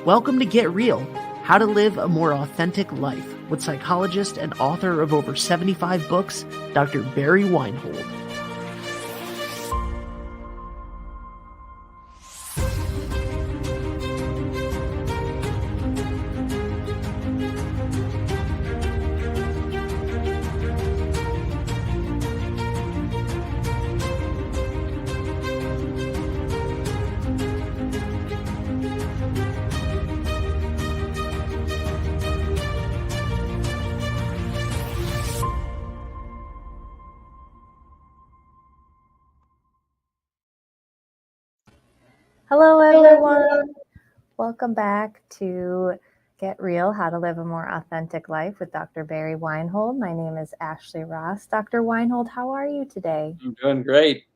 Welcome to Get Real, How to Live a More Authentic Life, with psychologist and author of over 75 books, Dr. Barry Weinhold. Hello, everyone. Welcome back to Get Real, How to Live a More Authentic Life with Dr. Barry Weinhold. My name is Ashley Ross. Dr. Weinhold, how are you today? I'm doing great.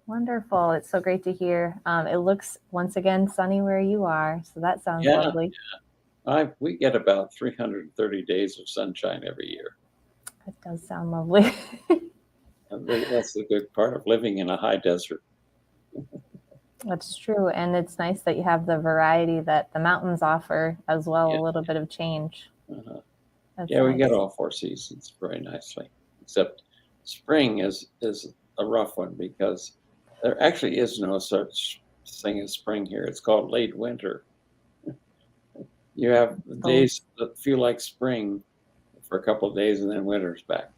Wonderful. It's so great to hear. It looks, once again, sunny where you are, so that sounds lovely. Yeah. We get about 330 days of sunshine every year. That does sound lovely. That's the good part of living in a high desert. That's true. And it's nice that you have the variety that the mountains offer as well, a little bit of change. Yeah, we get all four seasons very nicely, except spring is a rough one because there actually is no such thing as spring here. It's called late winter. You have days that feel like spring for a couple of days and then winter's back.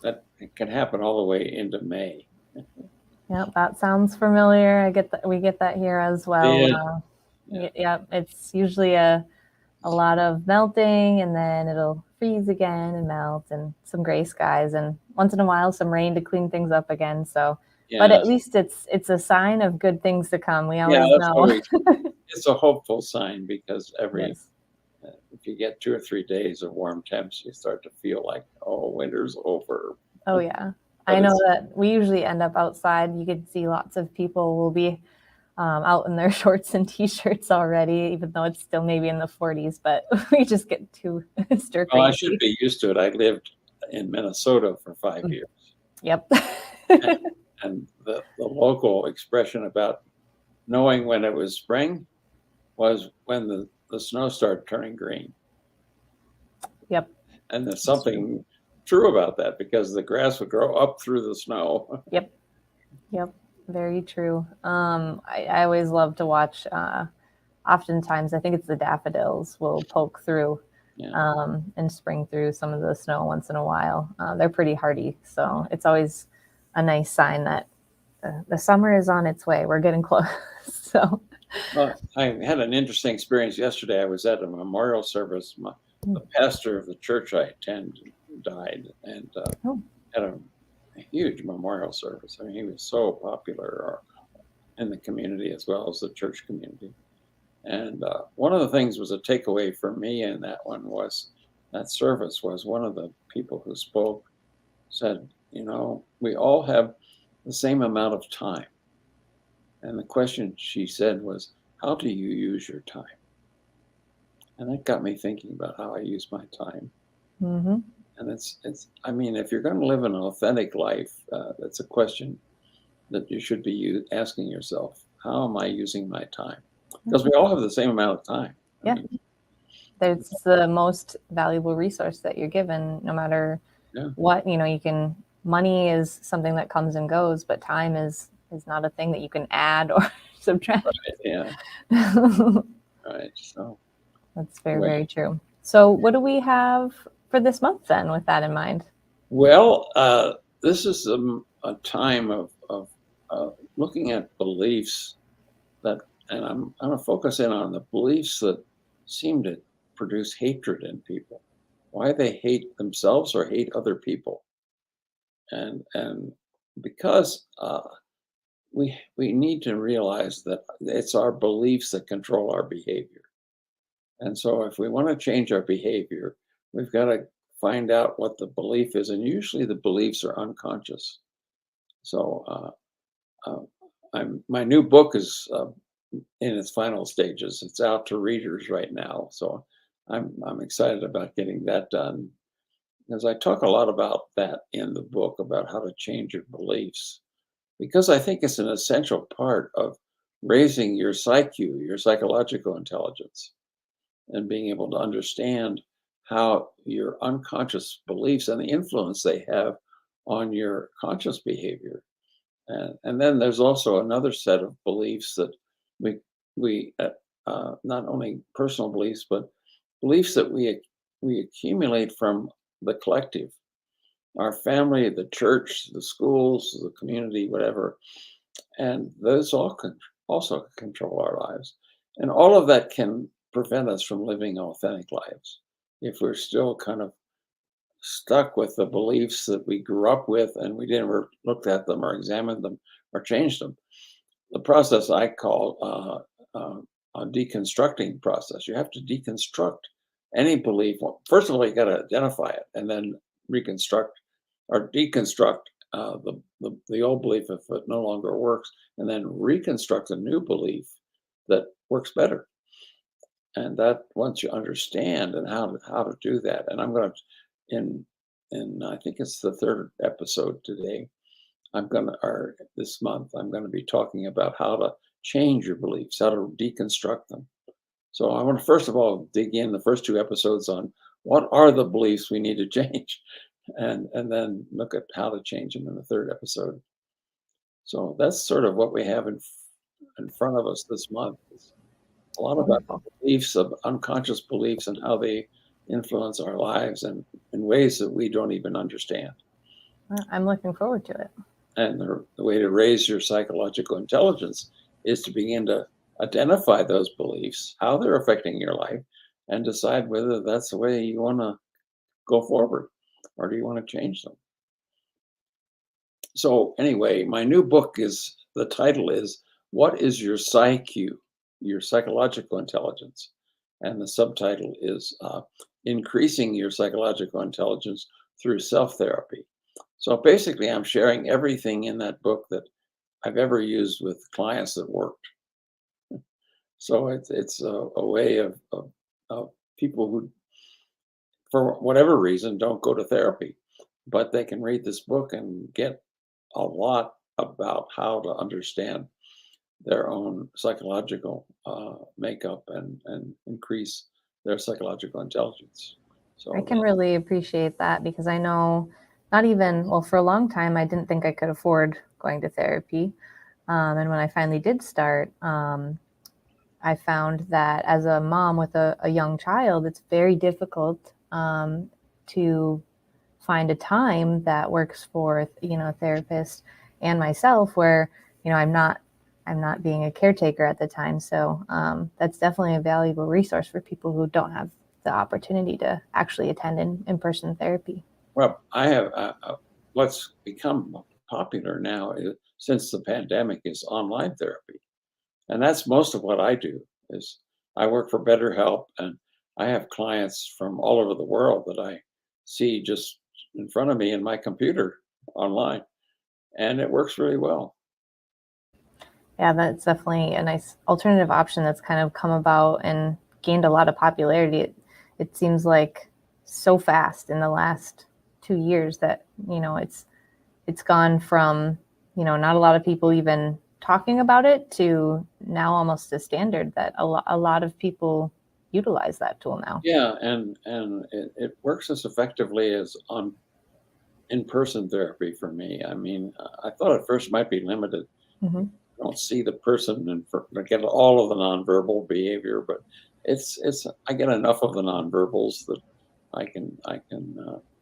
That it can happen all the way into May. Yep, that sounds familiar. I get that. We get that here as well. Yeah, it's usually a lot of melting, and then it'll freeze again and melt, and some gray skies, and once in a while some rain to clean things up again. So, but at least it's a sign of good things to come. We always know. It's a hopeful sign because if you get 2 or 3 days of warm temps, you start to feel like, oh, winter's over. Oh yeah. I know that we usually end up outside. You could see lots of people will be out in their shorts and t-shirts already, even though it's still maybe in the 40s, but we just get too stir crazy. Well, I should be used to it. I lived in Minnesota for 5 years. Yep. and the local expression about knowing when it was spring was when the snow started turning green. Yep. And there's something true about that because the grass would grow up through the snow. Yep. Very true. I always love to watch. Oftentimes, I think it's the daffodils will poke through and spring through some of the snow once in a while. They're pretty hardy, so it's always a nice sign that the summer is on its way. We're getting close. So, well, I had an interesting experience yesterday. I was at a memorial service. The pastor of the church I attend died, and had a huge memorial service. I mean, he was so popular in the community as well as the church community. And one of the things was a takeaway for me in that service was one of the people who spoke said, we all have the same amount of time. And the question she said was, how do you use your time? And that got me thinking about how I use my time. Mm-hmm. And I mean, if you're going to live an authentic life, that's a question that you should be asking yourself. How am I using my time? Because we all have the same amount of time. Yeah. It's the most valuable resource that you're given, no matter what, money is something that comes and goes, but time is not a thing that you can add or subtract. Right, yeah. Right. So that's very, very true. So what do we have for this month then with that in mind? Well, this is a time of looking at beliefs and I'm going to focus in on the beliefs that seem to produce hatred in people, why they hate themselves or hate other people. And because we need to realize that it's our beliefs that control our behavior. And so if we want to change our behavior, we've got to find out what the belief is. And usually the beliefs are unconscious. So my new book is in its final stages. It's out to readers right now. So I'm excited about getting that done because I talk a lot about that in the book about how to change your beliefs because I think it's an essential part of raising your psyche, your psychological intelligence, and being able to understand how your unconscious beliefs and the influence they have on your conscious behavior. And then there's also another set of beliefs that we we not only personal beliefs but beliefs that we accumulate from the collective, our family, the church, the schools, the community, whatever, and those all can also control our lives, and all of that can prevent us from living authentic lives if we're still kind of stuck with the beliefs that we grew up with and we never looked at them or examined them or changed them. The process I call a deconstructing process. You have to deconstruct any belief. Well, first of all, you got to identify it and then reconstruct or deconstruct the old belief if it no longer works, and then reconstruct a new belief that works better. And that once you understand and how to do that, and I'm going to in I think it's the third episode today. I'm gonna or this month I'm going to be talking about how to change your beliefs, how to deconstruct them. So I want to first of all dig in the first two episodes on what are the beliefs we need to change, and then look at how to change them in the third episode. So that's sort of what we have in front of us this month. It's a lot about Wonderful. beliefs of unconscious beliefs and how they influence our lives and in ways that we don't even understand. I'm looking forward to it. And the way to raise your psychological intelligence is to begin to identify those beliefs, how they're affecting your life, and decide whether that's the way you want to go forward or do you want to change them. So, anyway, my new book is the title is What is Your PsyQ, Your Psychological Intelligence? And the subtitle is Increasing Your Psychological Intelligence Through Self Therapy. So basically, I'm sharing everything in that book that I've ever used with clients that worked. So it's a way of people who, for whatever reason, don't go to therapy, but they can read this book and get a lot about how to understand their own psychological makeup and increase their psychological intelligence. I So can really appreciate that because I know not even, well, for a long time, I didn't think I could afford going to therapy. And when I finally did start, I found that as a mom with a young child, it's very difficult to find a time that works for, a therapist and myself where, I'm not being a caretaker at the time. So that's definitely a valuable resource for people who don't have the opportunity to actually attend in-person therapy. well, I have what's become popular now is, since the pandemic is online therapy, and that's most of what I do. Is I work for BetterHelp, and I have clients from all over the world that I see just in front of me in my computer online, and it works really well. Yeah, that's definitely a nice alternative option that's kind of come about and gained a lot of popularity. It seems like so fast in the last 2 years that, it's gone from, not a lot of people even talking about it to now almost a standard that a lot of people utilize that tool now. Yeah, and it works as effectively as on in-person therapy for me. I mean, I thought at first it might be limited. Hmm. I don't see the person and get all of the nonverbal behavior, but it's I get enough of the nonverbals that I can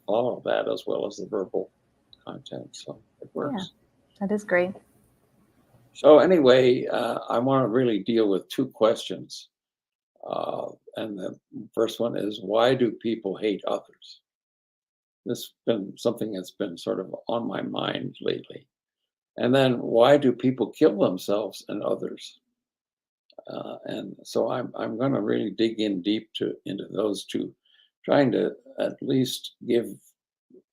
follow that as well as the verbal content. So it Yeah, works. that is great. So anyway, I want to really deal with two questions, and the first one is why do people hate others? This has been something that's been sort of on my mind lately. And then why do people kill themselves and others? And so I'm going to really dig in deep into those two, trying to at least give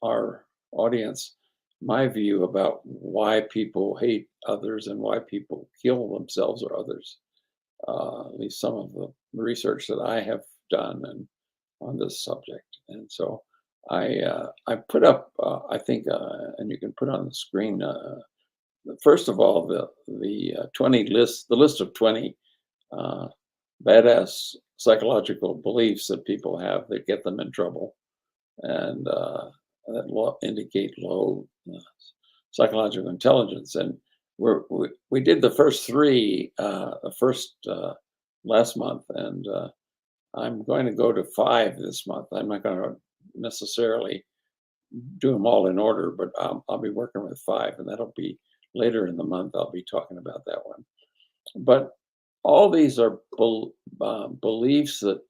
our audience my view about why people hate others and why people kill themselves or others. At least some of the research that I have done, and on this subject. And so I put up, I think, and you can put on the screen. First of all, the 20 list, the list of 20 uh, badass psychological beliefs that people have that get them in trouble, and that indicate low psychological intelligence. And we did the first three, last month, and I'm going to go to five this month. I'm not going to necessarily do them all in order, but I'll be working with five, and that'll be later in the month. I'll be talking about that one. But all these are beliefs that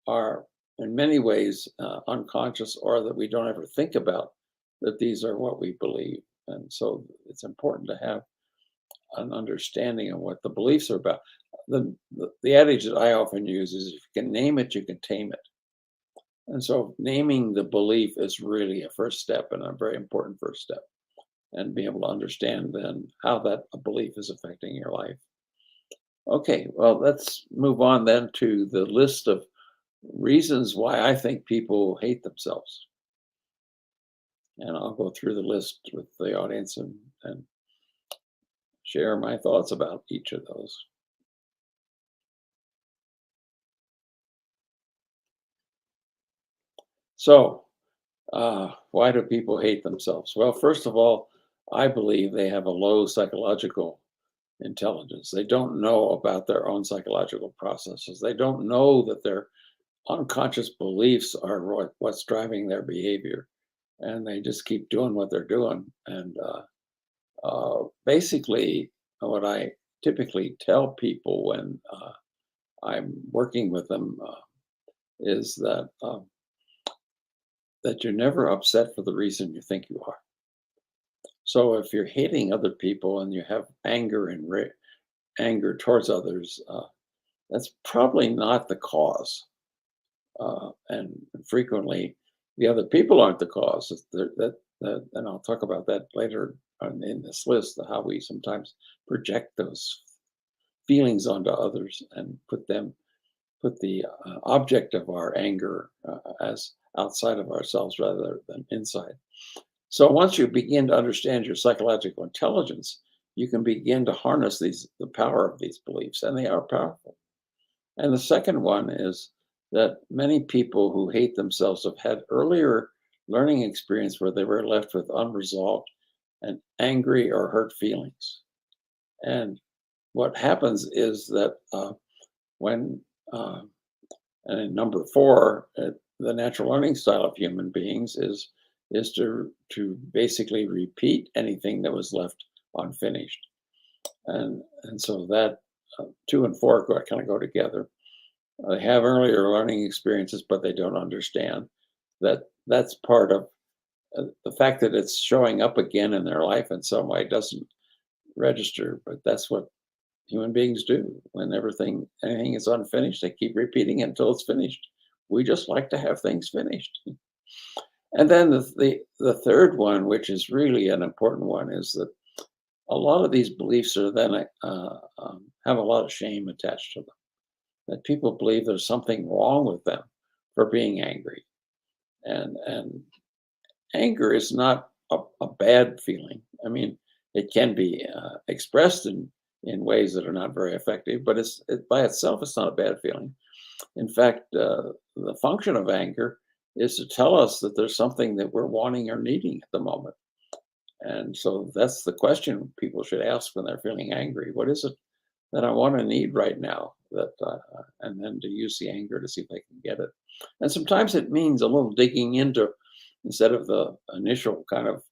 are in many ways unconscious, or that we don't ever think about that these are what we believe. And so it's important to have an understanding of what the beliefs are about. The adage that I often use is, if you can name it, you can tame it. And so naming the belief is really a first step, and a very important first step, and be able to understand then how that belief is affecting your life. Okay, well, let's move on then to the list of reasons why I think people hate themselves. And I'll go through the list with the audience and share my thoughts about each of those. So, why do people hate themselves? Well, first of all, I believe they have a low psychological intelligence. They don't know about their own psychological processes. They don't know that their unconscious beliefs are what's driving their behavior, and they just keep doing what they're doing. And basically, what I typically tell people when I'm working with them is that you're never upset for the reason you think you are. So if you're hating other people and you have anger and anger towards others, that's probably not the cause. And frequently, the other people aren't the cause. And I'll talk about that later in this list, how we sometimes project those feelings onto others and put the object of our anger as outside of ourselves rather than inside. So once you begin to understand your psychological intelligence, you can begin to harness the power of these beliefs, and they are powerful. And the second one is that many people who hate themselves have had earlier learning experience where they were left with unresolved and angry or hurt feelings. And what happens is that when and in number four, the natural learning style of human beings is to basically repeat anything that was left unfinished, and so that two and four kind of go together. They have earlier learning experiences, but they don't understand that that's part of the fact that it's showing up again in their life in some way doesn't register, but that's what human beings do. When anything is unfinished, they keep repeating it until it's finished. We just like to have things finished. And then the third one, which is really an important one, is that a lot of these beliefs are then have a lot of shame attached to them. That people believe there's something wrong with them for being angry, and anger is not a bad feeling. I mean, it can be expressed in ways that are not very effective, but by itself, it's not a bad feeling. In fact, the function of anger is to tell us that there's something that we're wanting or needing at the moment. And so that's the question people should ask when they're feeling angry. What is it that I want to need right now? And then to use the anger to see if they can get it. And sometimes it means a little digging into, instead of the initial kind of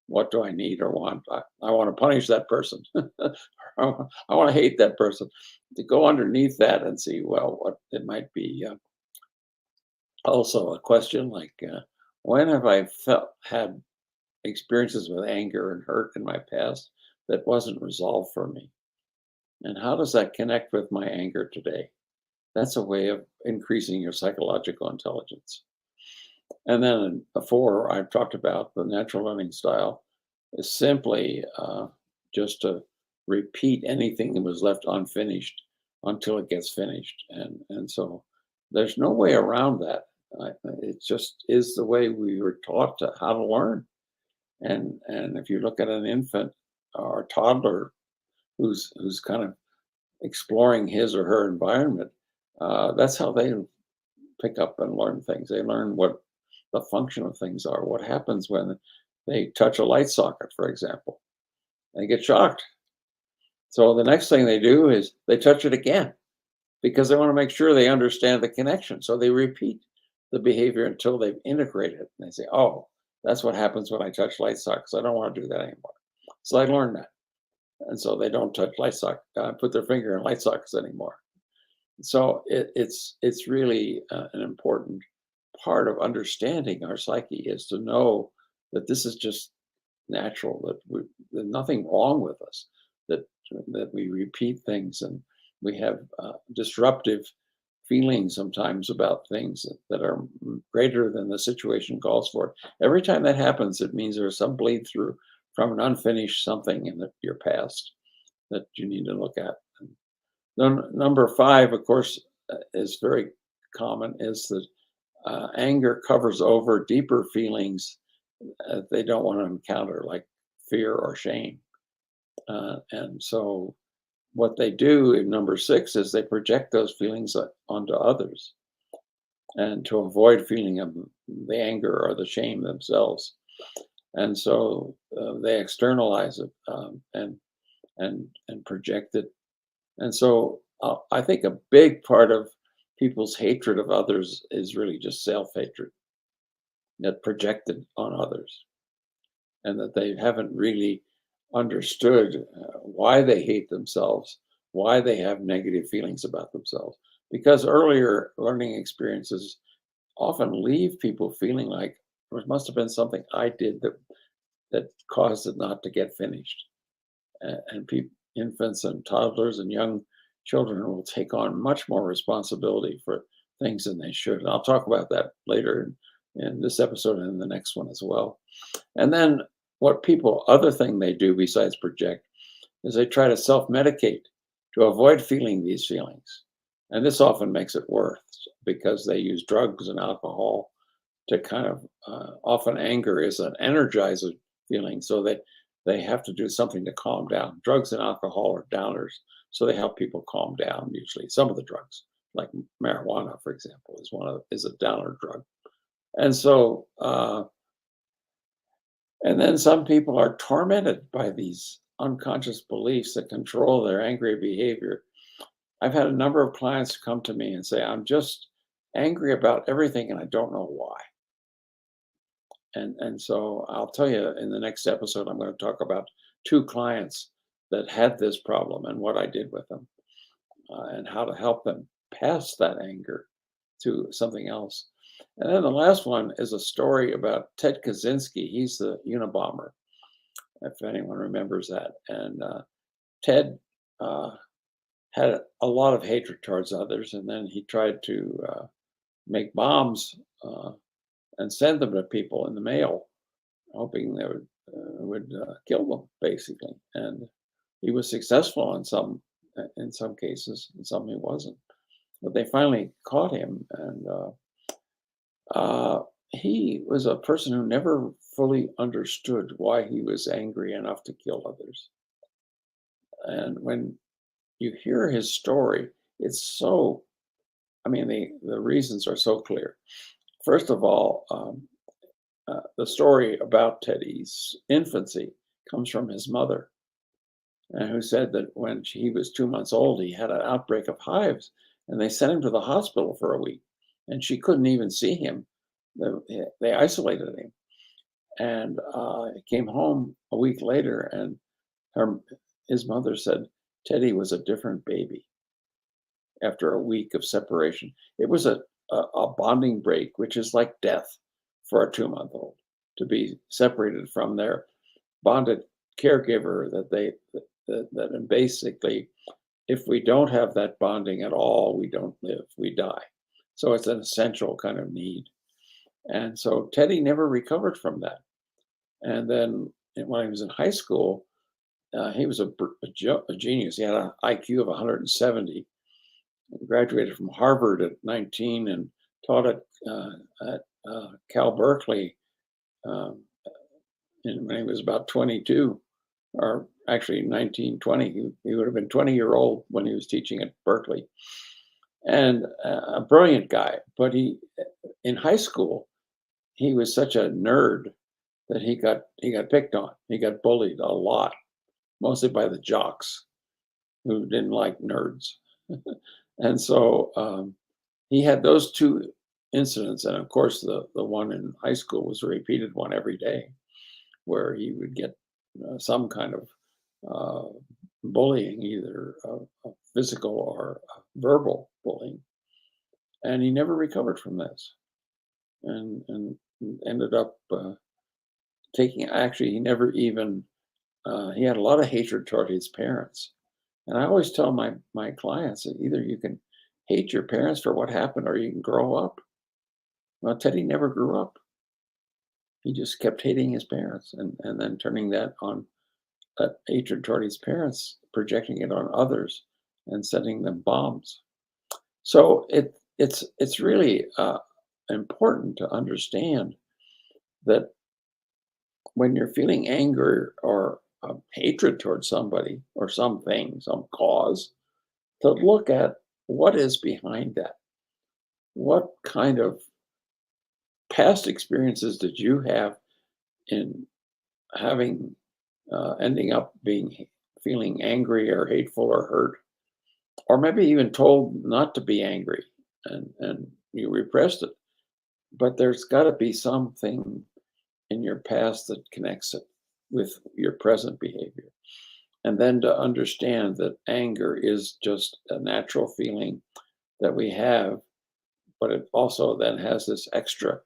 what do I need or want? I want to punish that person. I want to hate that person. To go underneath that and see, well, what it might be. Also, a question like, when have I had experiences with anger and hurt in my past that wasn't resolved for me? And how does that connect with my anger today? That's a way of increasing your psychological intelligence. And then before I've talked about the natural learning style is simply just to repeat anything that was left unfinished until it gets finished. And so there's no way around that. It just is the way we were taught how to learn. And if you look at an infant or a toddler who's kind of exploring his or her environment, that's how they pick up and learn things. They learn what the function of things are, what happens when they touch a light socket, for example. They get shocked. So the next thing they do is they touch it again because they want to make sure they understand the connection. So they repeat the behavior until they've integrated it. And they say, oh, that's what happens when I touch light sockets. I don't want to do that anymore. So I learned that. And so they don't touch light sockets, put their finger in light sockets anymore. So it's really an important part of understanding our psyche is to know that this is just natural, there's nothing wrong with us, that we repeat things and we have disruptive feelings sometimes about things that are greater than the situation calls for. Every time that happens, it means there's some bleed through from an unfinished something in your past that you need to look at. Number 5, of course, is very common, is that anger covers over deeper feelings they don't want to encounter, like fear or shame. And so what they do in number 6 is they project those feelings onto others and to avoid feeling of the anger or the shame themselves. And so they externalize it and project it. And so I think a big part of people's hatred of others is really just self-hatred that projected on others, and that they haven't really understood why they hate themselves, why they have negative feelings about themselves. Because earlier learning experiences often leave people feeling like there must have been something I did that caused it not to get finished. And infants and toddlers and young children will take on much more responsibility for things than they should. And I'll talk about that later in this episode and in the next one as well. And then other thing they do besides project is they try to self-medicate to avoid feeling these feelings. And this often makes it worse because they use drugs and alcohol to kind of, often anger is an energizer feeling. So they have to do something to calm down. Drugs and alcohol are downers. So they help people calm down usually. Some of the drugs, like marijuana, for example, is a downer drug. And so, and then some people are tormented by these unconscious beliefs that control their angry behavior. I've had a number of clients come to me and say, I'm just angry about everything and I don't know why. And so I'll tell you in the next episode, I'm going to talk about 2 clients that had this problem and what I did with them and how to help them pass that anger to something else. And then the last one is a story about Ted Kaczynski. He's the Unabomber, if anyone remembers that. And Ted had a lot of hatred towards others, and then he tried to make bombs and send them to people in the mail, hoping they would kill them, basically. And he was successful in some cases, in some he wasn't. But they finally caught him, and he was a person who never fully understood why he was angry enough to kill others. And when you hear his story, it's so, I mean, the reasons are so clear. First of all, the story about Teddy's infancy comes from his mother, who said that when he was 2 months old, he had an outbreak of hives, and they sent him to the hospital for a week, and she couldn't even see him. They isolated him, and he came home a week later, and his mother said Teddy was a different baby after a week of separation. It was a bonding break, which is like death for a 2-month-old, to be separated from their bonded caregiver that basically, if we don't have that bonding at all, we don't live, we die. So it's an essential kind of need. And so Teddy never recovered from that. And then when he was in high school, he was a genius. He had an IQ of 170. He graduated from Harvard at 19 and taught at Cal Berkeley um, when he was about 22, or actually 1920. He would have been 20-year-old when he was teaching at Berkeley, and a brilliant guy. But in high school, he was such a nerd that he got picked on. He got bullied a lot, mostly by the jocks who didn't like nerds. And so he had those two incidents, and of course the one in high school was a repeated one every day, where he would get some kind of bullying, either physical or verbal bullying, and he never recovered from this, and ended up taking. Actually, he never even. He had a lot of hatred toward his parents, and I always tell my clients that either you can hate your parents for what happened, or you can grow up. Well, Teddy never grew up. He just kept hating his parents, and then turning that on, that hatred toward his parents, projecting it on others, and sending them bombs. So it's really important to understand that when you're feeling anger or hatred towards somebody or something, some cause, to look at what is behind that. What kind of past experiences did you have in having ending up feeling angry or hateful or hurt, or maybe even told not to be angry, and you repressed it? But there's got to be something in your past that connects it with your present behavior. And then to understand that anger is just a natural feeling that we have, but it also then has this extra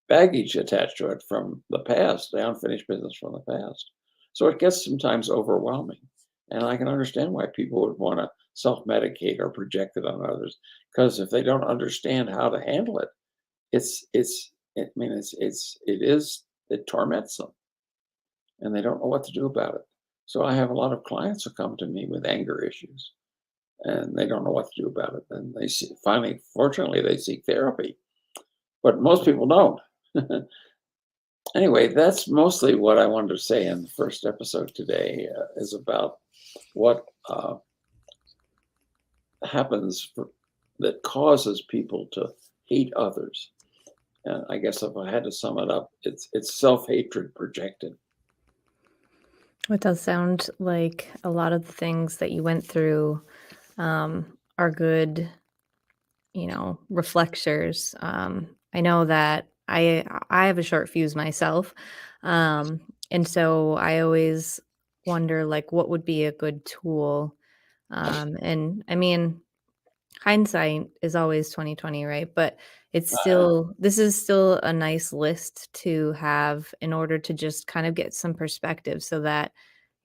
baggage attached to it from the past, the unfinished business from the past. So it gets sometimes overwhelming. And I can understand why people would want to self-medicate or project it on others, because if they don't understand how to handle it, it torments them, and they don't know what to do about it. So I have a lot of clients who come to me with anger issues, and they don't know what to do about it. And finally, fortunately, they seek therapy, but most people don't. Anyway, that's mostly what I wanted to say in the first episode today, is about what happens that causes people to hate others. And I guess if I had to sum it up, it's self-hatred projected. It does sound like a lot of the things that you went through are good, reflectors. I know that I have a short fuse myself, and so I always wonder like what would be a good tool. And I mean, hindsight is always 2020, right? But this is still a nice list to have in order to just kind of get some perspective so that,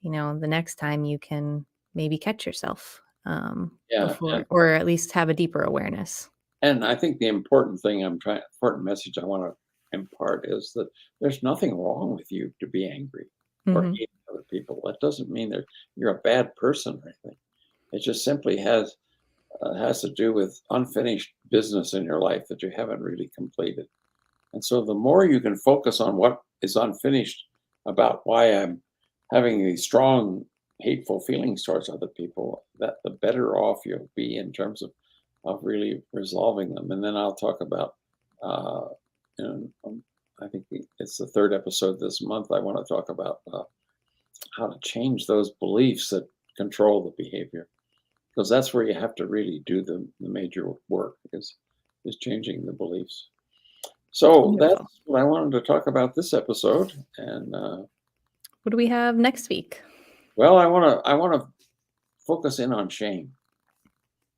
the next time you can maybe catch yourself Yeah, before, or at least have a deeper awareness. and I think the important message I want to impart is that there's nothing wrong with you to be angry or Hmm. hate other people. That doesn't mean that you're a bad person or anything. It just simply has to do with unfinished business in your life that you haven't really completed. And so the more you can focus on what is unfinished about why I'm having these strong hateful feelings towards other people, that the better off you'll be in terms of really resolving them. And then I'll talk about, uh, and I think it's the third episode this month. I want to talk about how to change those beliefs that control the behavior, because that's where you have to really do the major work, is changing the beliefs. So Wonderful. that's what I wanted to talk about this episode. And What do we have next week? well, I want to focus in on shame,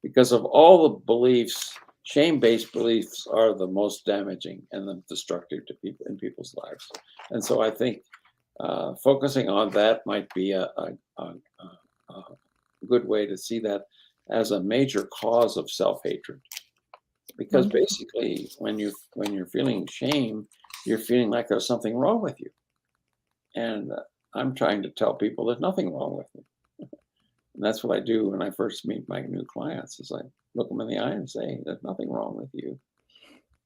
because of all the beliefs, shame-based beliefs are the most damaging and the destructive to people in people's lives. And so I think focusing on that might be a good way to see that as a major cause of self-hatred. Because Wonderful. basically, when you're feeling shame, you're feeling like there's something wrong with you. And I'm trying to tell people there's nothing wrong with me. And that's what I do when I first meet my new clients, is I look them in the eye and say, there's nothing wrong with you.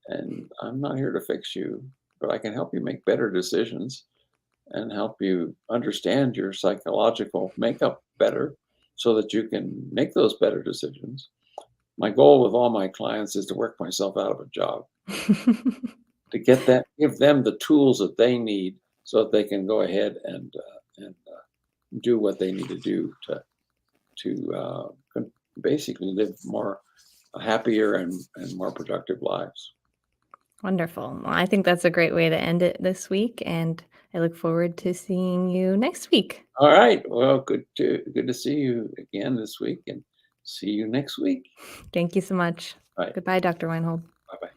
And I'm not here to fix you, but I can help you make better decisions and help you understand your psychological makeup better so that you can make those better decisions. My goal with all my clients is to work myself out of a job, to give them the tools that they need so that they can go ahead and do what they need to do to basically live more happier and more productive lives. Wonderful. Well, I think that's a great way to end it this week, and I look forward to seeing you next week. All right. Well, good to see you again this week, and see you next week. Thank you so much. Bye. Goodbye, Dr. Weinhold. Bye-bye.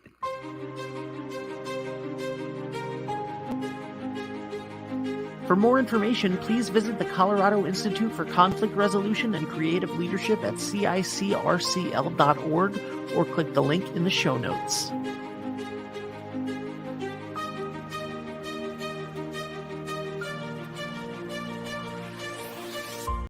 For more information, please visit the Colorado Institute for Conflict Resolution and Creative Leadership at CICRCL.org or click the link in the show notes.